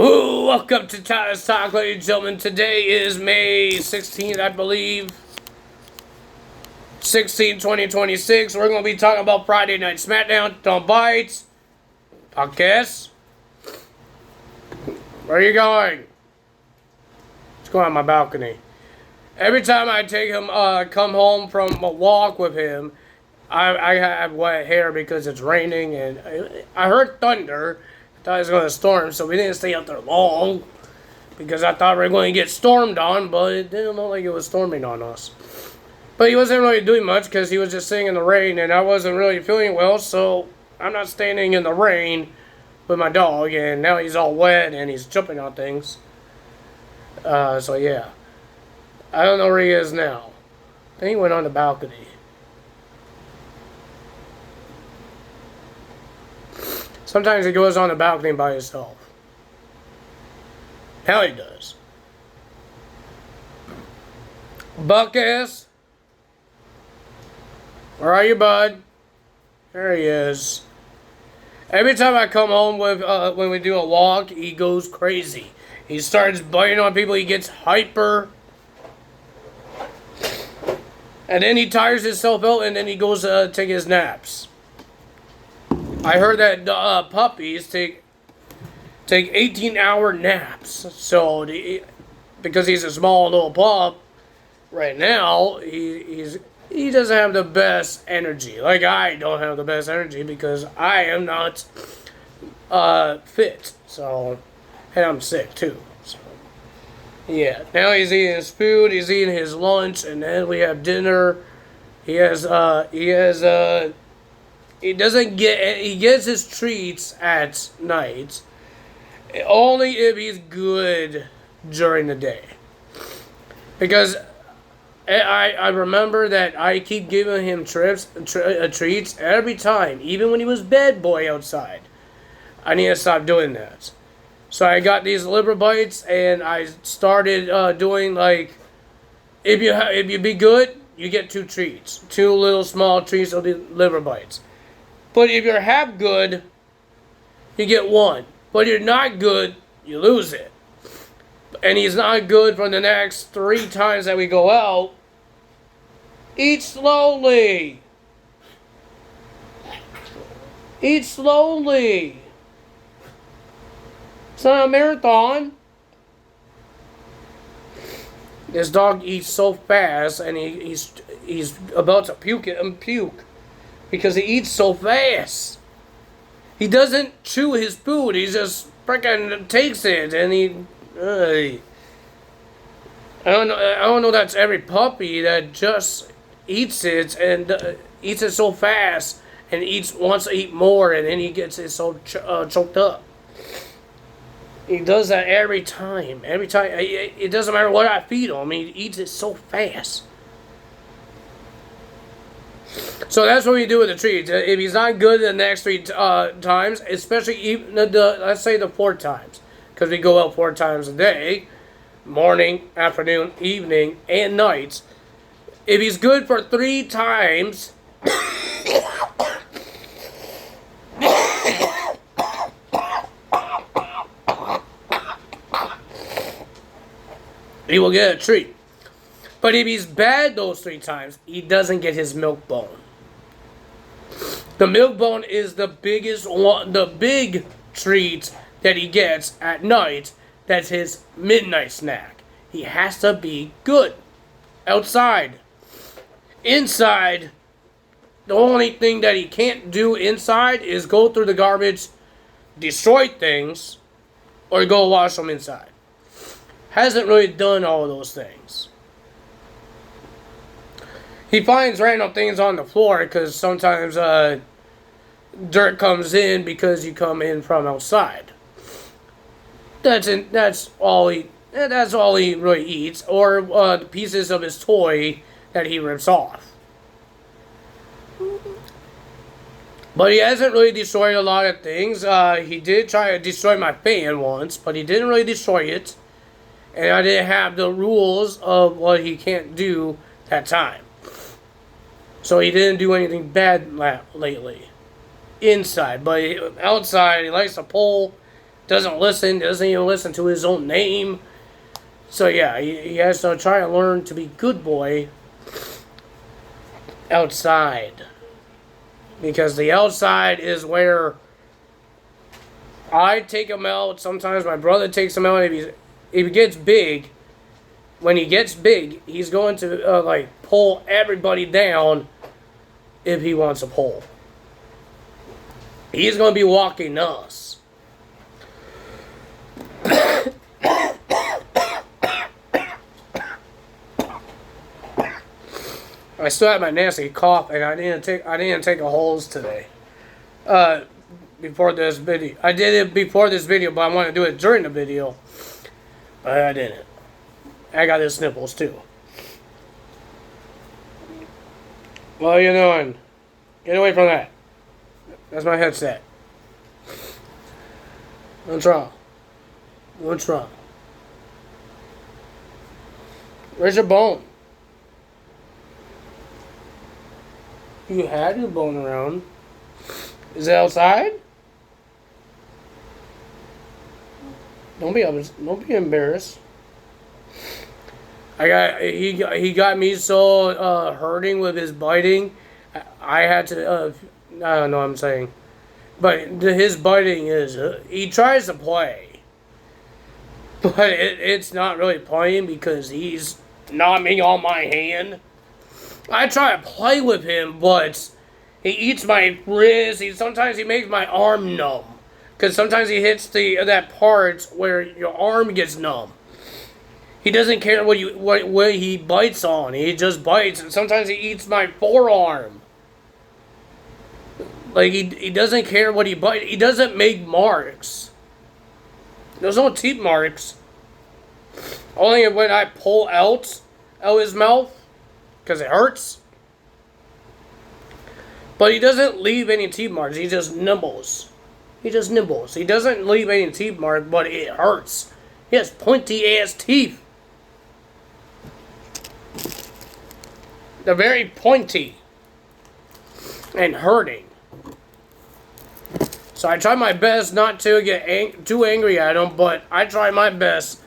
Ooh, welcome to Tyler's Talk, ladies and gentlemen. Today is May 16th, I believe. 2026. We're going to be talking about Friday Night Smackdown, Don't Bites, podcast. Where are you going? Let's go on my balcony. Every time I take him, come home from a walk with him, I have wet hair because it's raining and I heard thunder. I thought it was going to storm, so we didn't stay out there long because I thought we were going to get stormed on, but it didn't look like it was storming on us. But he wasn't really doing much because he was just sitting in the rain, and I wasn't really feeling well, so I'm not standing in the rain with my dog, and now he's all wet and he's jumping on things. So yeah. I don't know where he is now. I think he went on the balcony. Sometimes he goes on the balcony by himself. Now he does. Buckass. Where are you, bud? There he is. Every time I come home with when we do a walk, he goes crazy. He starts biting on people. He gets hyper. And then he tires himself out, and then he goes take his naps. I heard that puppies take 18-hour naps. So because he's a small little pup, right now he doesn't have the best energy. Like I don't have the best energy because I am not fit. So and I'm sick too. So yeah, now he's eating his food. He's eating his lunch, and then we have dinner. He gets his treats at night. Only if he's good during the day. Because I remember that I keep giving him treats every time, even when he was bad boy outside. I need to stop doing that. So I got these liver bites, and I started doing like, if you be good, you get 2 treats, 2 little small treats of the liver bites. But if you're half good, you get 1. But if you're not good, you lose it. And he's not good for the next 3 times that we go out. Eat slowly. Eat slowly. It's not a marathon. This dog eats so fast, and he's about to puke because he eats so fast. He doesn't chew his food. He just freaking takes it, and I don't know. That's every puppy that just eats it and eats it so fast and wants to eat more, and then he gets it so choked up. He does that every time. Every time. It doesn't matter what I feed him. He eats it so fast. So that's what we do with the treats. If he's not good the next 3 times, especially even let's say the 4 times, because we go out 4 times a day, morning, afternoon, evening, and nights. If he's good for 3 times, he will get a treat. But if he's bad those 3 times, he doesn't get his milk bone. The milk bone is the biggest one, the big treat that he gets at night. That's his midnight snack. He has to be good. Outside. Inside, the only thing that he can't do inside is go through the garbage, destroy things, or go wash them inside. Hasn't really done all of those things. He finds random things on the floor because sometimes dirt comes in because you come in from outside. That's all he really eats, or the pieces of his toy that he rips off. But he hasn't really destroyed a lot of things. He did try to destroy my fan once, but he didn't really destroy it. And I didn't have the rules of what he can't do that time. So he didn't do anything bad lately. Inside. But outside, he likes to pull doesn't listen, doesn't even listen to his own name. So yeah, he has to try to learn to be good boy outside. Because the outside is where I take him out. Sometimes my brother takes him out. If he gets big, when he gets big, he's going to like pull everybody down if he wants to pull. He's going to be walking us. I still have my nasty cough, and I didn't take a Halls today. Before this video, I did it before this video, but I want to do it during the video. But I didn't. I got his sniffles too. What are you doing? Get away from that. That's my headset. What's wrong? What's wrong? Where's your bone? You had your bone around. Is it outside? Don't be embarrassed. He got me so hurting with his biting. I had to I don't know what I'm saying, but his biting is he tries to play, but it's not really playing because he's nomming on my hand. I try to play with him, but he eats my wrist. Sometimes he makes my arm numb. Because sometimes he hits that part where your arm gets numb. He doesn't care what he bites on. He just bites. And sometimes he eats my forearm. Like, he doesn't care what he bites. He doesn't make marks. There's no teeth marks. Only when I pull out his mouth. Because it hurts. But he doesn't leave any teeth marks. He just nibbles. He just nibbles. He doesn't leave any teeth marks, but it hurts. He has pointy ass teeth. They're very pointy. And hurting. So I try my best not to get too angry at him, but I try my best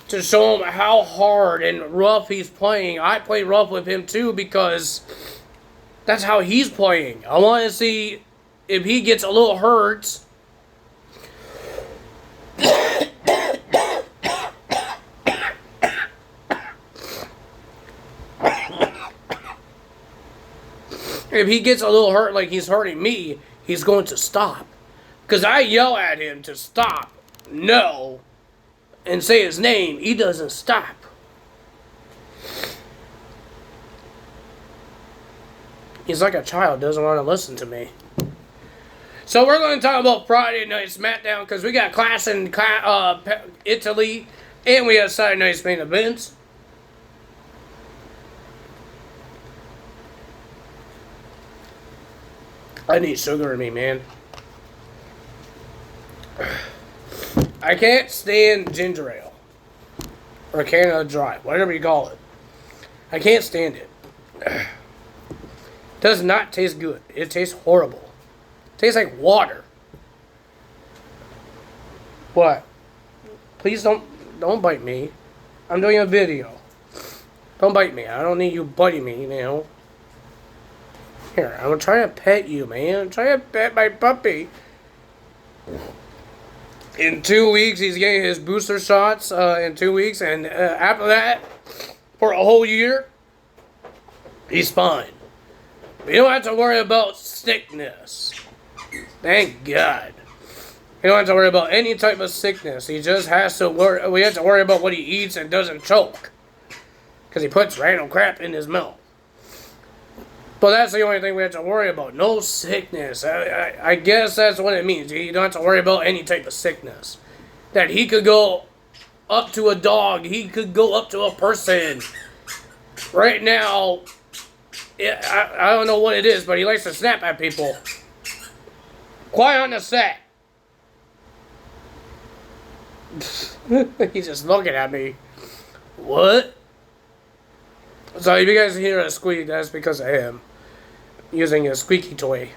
to show him how hard and rough he's playing. I play rough with him too because that's how he's playing. I want to see if he gets a little hurt. If he gets a little hurt like he's hurting me, he's going to stop. Because I yell at him to stop, no, and say his name. He doesn't stop. He's like a child, doesn't want to listen to me. So we're going to talk about Friday Night Smackdown because we got Clash in Italy and we have Saturday Night's main events. I need sugar in me, man. I can't stand ginger ale. Or Canada Dry, whatever you call it. I can't stand it. Does not taste good. It tastes horrible. It tastes like water. What? Please don't bite me. I'm doing a video. Don't bite me. I don't need you biting me, you know. Here, I'm trying to pet you, man. I'm trying to pet my puppy. In 2 weeks, he's getting his booster shots in 2 weeks. And after that, for a whole year, he's fine. We don't have to worry about sickness. Thank God. We don't have to worry about any type of sickness. He just has to worry. We have to worry about what he eats and doesn't choke. Because he puts random crap in his mouth. But that's the only thing we have to worry about. No sickness. I guess that's what it means. You don't have to worry about any type of sickness. That he could go up to a dog. He could go up to a person. Right now, I don't know what it is, but he likes to snap at people. Quiet on the set. He's just looking at me. What? So if you guys hear a squeak, that's because of him using a squeaky toy.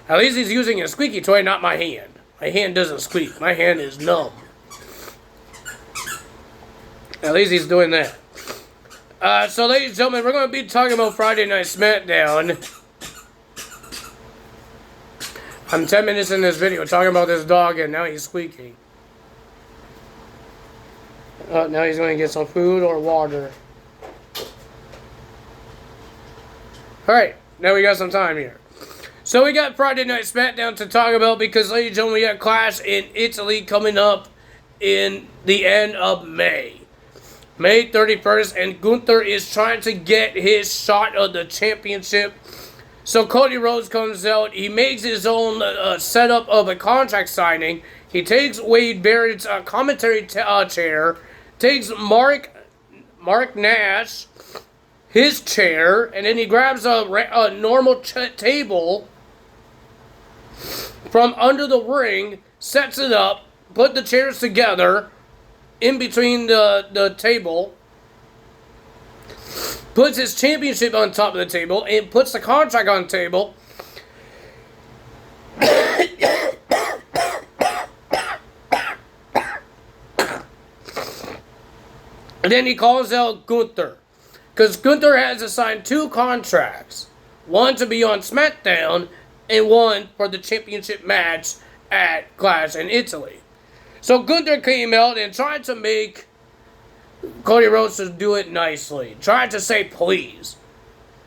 At least he's using a squeaky toy, not my hand. My hand doesn't squeak. My hand is numb. At least he's doing that. So, ladies and gentlemen, we're going to be talking about Friday Night Smackdown. I'm 10 minutes in this video talking about this dog, and now he's squeaking. Now he's going to get some food or water. Alright, now we got some time here. So we got Friday Night Smackdown to talk about because, ladies and gentlemen, we got Clash in Italy coming up in the end of May. May 31st, and Gunther is trying to get his shot of the championship. So Cody Rhodes comes out. He makes his own setup of a contract signing. He takes Wade Barrett's commentary chair, takes Mark Nash, his chair, and then he grabs a normal table from under the ring, sets it up, put the chairs together in between the table, puts his championship on top of the table, and puts the contract on the table. And then he calls out Gunther. Because Gunther has assigned 2 contracts. One to be on SmackDown, and one for the championship match at Clash in Italy. So Gunther came out and tried to make Cody Rhodes to do it nicely. Tried to say please.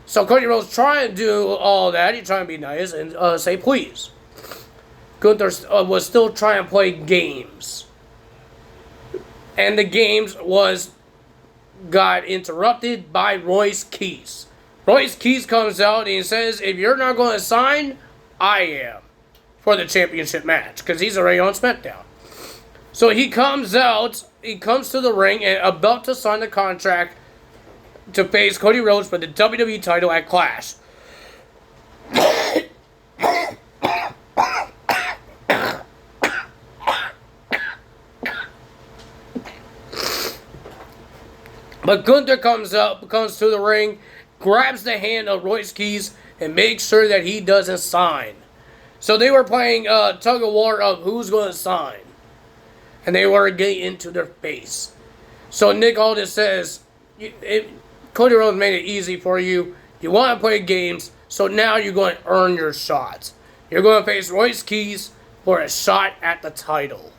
So Cody Rhodes tried to do all that. He tried to be nice and say please. Gunther was still trying to play games. And the games got interrupted by Royce Keys. Royce Keys comes out and he says, if you're not going to sign, I am. For the championship match. Because he's already on SmackDown. So he comes out, he comes to the ring and about to sign the contract to face Cody Rhodes for the WWE title at Clash. But Gunther comes to the ring, grabs the hand of Royce Keys, and makes sure that he doesn't sign. So they were playing tug of war of who's going to sign. And they were getting into their face. So Nick Aldis says, Cody Rhodes made it easy for you. You want to play games, so now you're going to earn your shots. You're going to face Royce Keys for a shot at the title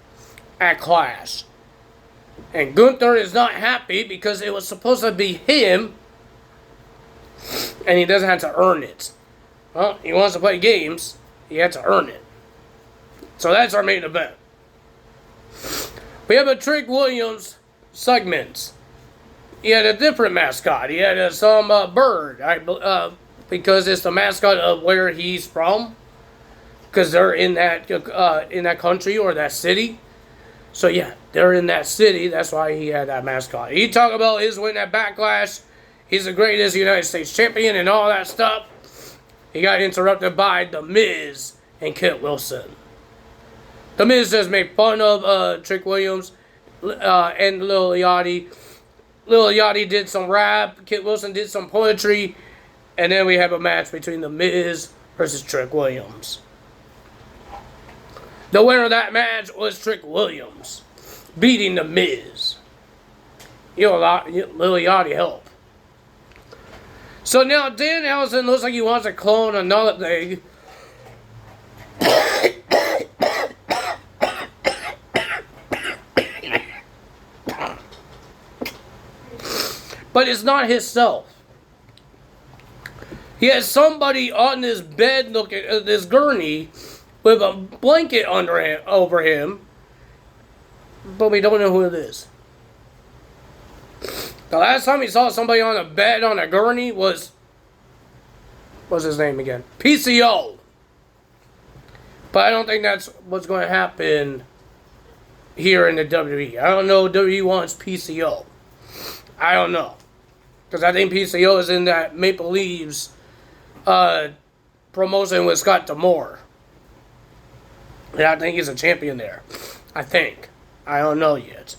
at Clash. And Gunther is not happy because it was supposed to be him, and he doesn't have to earn it. Well, he wants to play games, he had to earn it. So that's our main event. We have a Trick Williams segment. He had a different mascot. He had some bird, because it's the mascot of where he's from. Because they're in that country or that city. So yeah, they're in that city. That's why he had that mascot. He talked about his win at Backlash. He's the greatest United States champion and all that stuff. He got interrupted by The Miz and Kit Wilson. The Miz just made fun of Trick Williams and Lil Yachty. Lil Yachty did some rap. Kit Wilson did some poetry. And then we have a match between The Miz versus Trick Williams. The winner of that match was Trick Williams, beating The Miz. Lil Yachty help. So now Dan Allison looks like he wants to clone another thing. But it's not himself. He has somebody on this bed looking at this gurney with a blanket over him. But we don't know who it is. The last time we saw somebody on a bed on a gurney was... What's his name again? PCO. But I don't think that's what's going to happen here in the WWE. I don't know if WWE wants PCO. I don't know. Because I think PCO is in that Maple Leaves promotion with Scott D'Amore. And I think he's a champion there. I think. I don't know yet.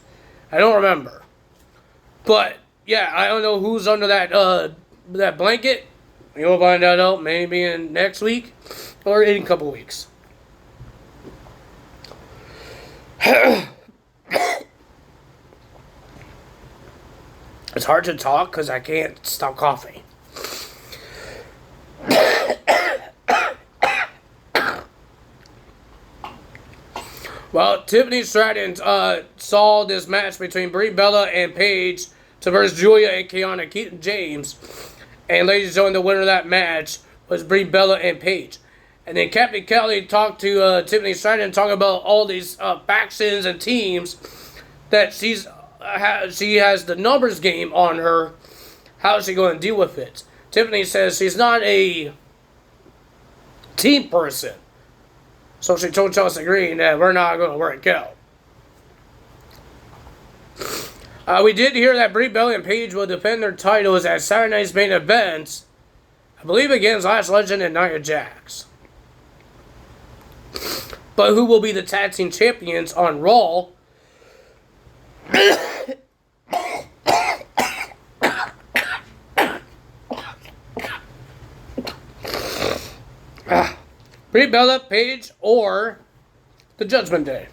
I don't remember. But, yeah, I don't know who's under that blanket. You'll find that out maybe in next week or in a couple weeks. It's hard to talk because I can't stop coughing. Well, Tiffany Stratton saw this match between Brie Bella and Paige to versus Julia and Kiana James. And ladies and gentlemen, the winner of that match was Brie Bella and Paige. And then Captain Kelly talked to Tiffany Stratton, talking about all these factions and teams that she has the numbers game on her. How is she going to deal with it? Tiffany says she's not a team person. So she told Chelsea Green that we're not going to work out. We did hear that Brie Bella and Paige will defend their titles at Saturday night's main event. I believe against Lash Legend and Nia Jax. But who will be the tag team champions on Raw? Brie Bella, Paige, or the Judgment Day.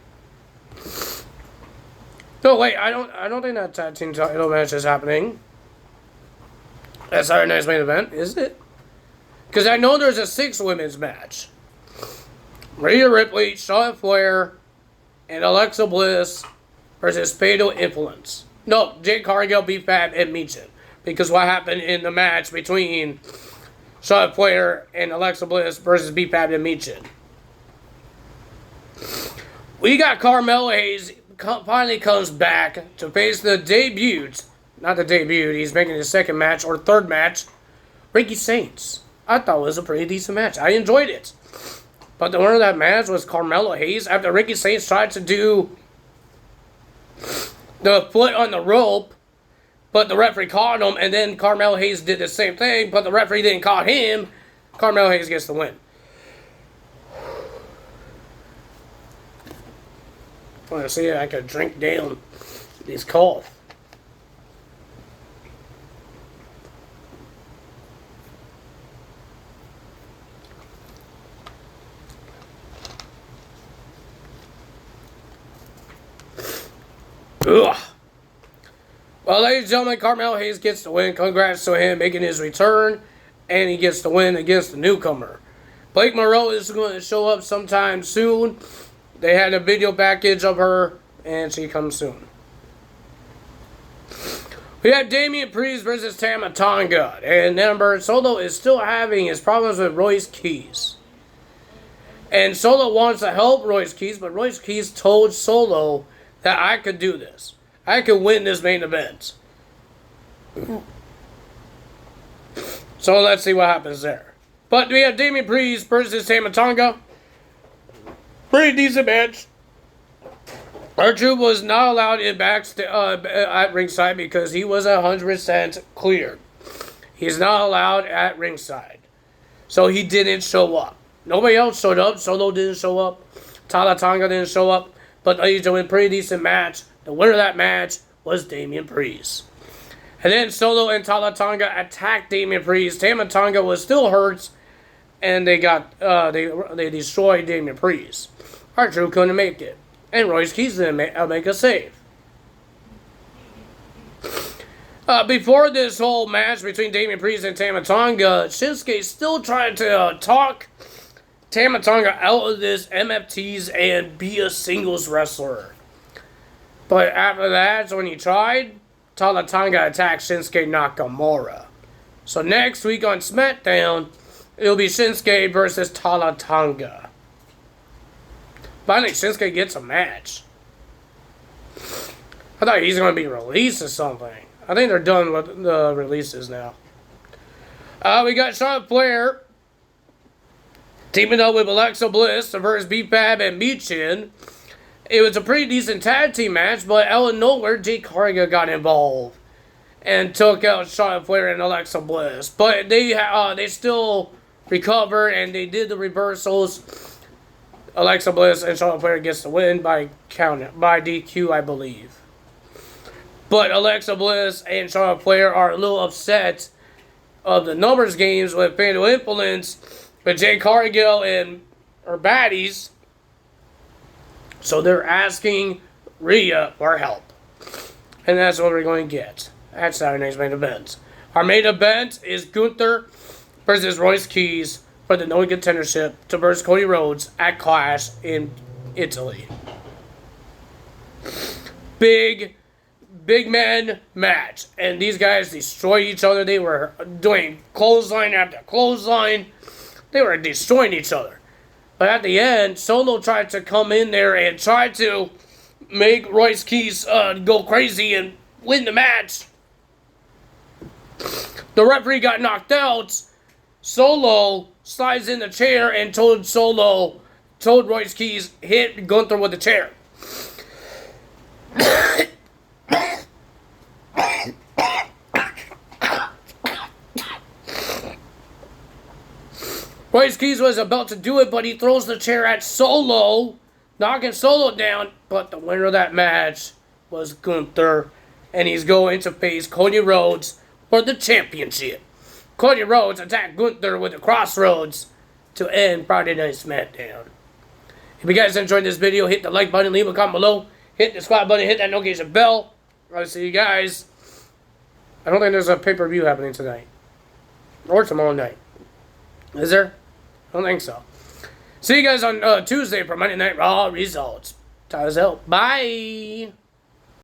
No, wait, I don't think that tag team title match is happening. That's Saturday night's main event, is it? Because I know there's a 6 women's match. Rhea Ripley, Charlotte Flair, and Alexa Bliss versus Fatal Influence. No, Jade Cargill, B-Fab, and Michin. Because what happened in the match between Charlotte Flair and Alexa Bliss versus B-Fab and Michin. We got Carmelo Hayes finally comes back to face the not the debut, he's making his second match or third match, Ricky Saints. I thought it was a pretty decent match. I enjoyed it. But the winner of that match was Carmelo Hayes after Ricky Saints tried to do the foot on the rope, but the referee caught him, and then Carmelo Hayes did the same thing, but the referee didn't caught him. Carmelo Hayes gets the win. I want to see if I could drink down this cough. Ugh. Well, ladies and gentlemen, Carmelo Hayes gets the win. Congrats to him making his return. And he gets the win against the newcomer. Blake Monroe is going to show up sometime soon. They had a video package of her, and she comes soon. We have Damian Priest versus Tama Tonga. And number Solo is still having his problems with Royce Keys. And Solo wants to help Royce Keys, but Royce Keys told Solo that I could do this. I could win this main event. So let's see what happens there. But we have Damian Priest versus Tama Tonga. Pretty decent match. R-Truth was not allowed in at ringside because he was 100% cleared. He's not allowed at ringside. So he didn't show up. Nobody else showed up. Solo didn't show up. Tama Tonga didn't show up. But ladies and gentlemen, pretty decent match. The winner of that match was Damian Priest. And then Solo and Tama Tonga attacked Damian Priest. Tama Tonga was still hurt. And they destroyed Damian Priest. R-Truth couldn't make it. And Royce Keys didn't make a save. Before this whole match between Damian Priest and Tama Tonga, Shinsuke still tried to talk Tama Tonga out of this MFTs and be a singles wrestler. But after that, when he tried, Tama Tonga attacked Shinsuke Nakamura. So next week on SmackDown, it'll be Shinsuke versus Tama Tonga. Finally, Shinsuke gets a match. I thought he's going to be released or something. I think they're done with the releases now. We got Charlotte Flair teaming up with Alexa Bliss versus B-Fab and Michin. It was a pretty decent tag team match, but out of nowhere, Jade Cargill got involved and took out Charlotte Flair and Alexa Bliss. But they still recovered and they did the reversals. Alexa Bliss and Charlotte Flair gets the win by DQ, I believe. But Alexa Bliss and Charlotte Flair are a little upset of the numbers games with Fatal Influence, but Jade Cargill and her baddies So they're asking Rhea for help. And that's what we're going to get at Saturday night's main event. Our main event is Gunther versus Royce Keys for the no contendership to versus Cody Rhodes at Clash in Italy. Big man match. And these guys destroyed each other. They were doing clothesline after clothesline. They were destroying each other. But at the end, Solo tried to come in there and try to make Royce Keys go crazy and win the match. The referee got knocked out. Solo slides in the chair and told Royce Keys, hit Gunther with the chair. Royce Keys was about to do it, but he throws the chair at Solo, knocking Solo down. But the winner of that match was Gunther, and he's going to face Cody Rhodes for the championship. Cody Rhodes attacked Gunther with the Crossroads to end Friday Night Smackdown. If you guys enjoyed this video, hit the like button, leave a comment below, hit the subscribe button, hit that notification bell. I'll see you guys. I don't think there's a pay-per-view happening tonight. Or tomorrow night. Is there? I don't think so. See you guys on Tuesday for Monday Night Raw results. Time's out. Bye.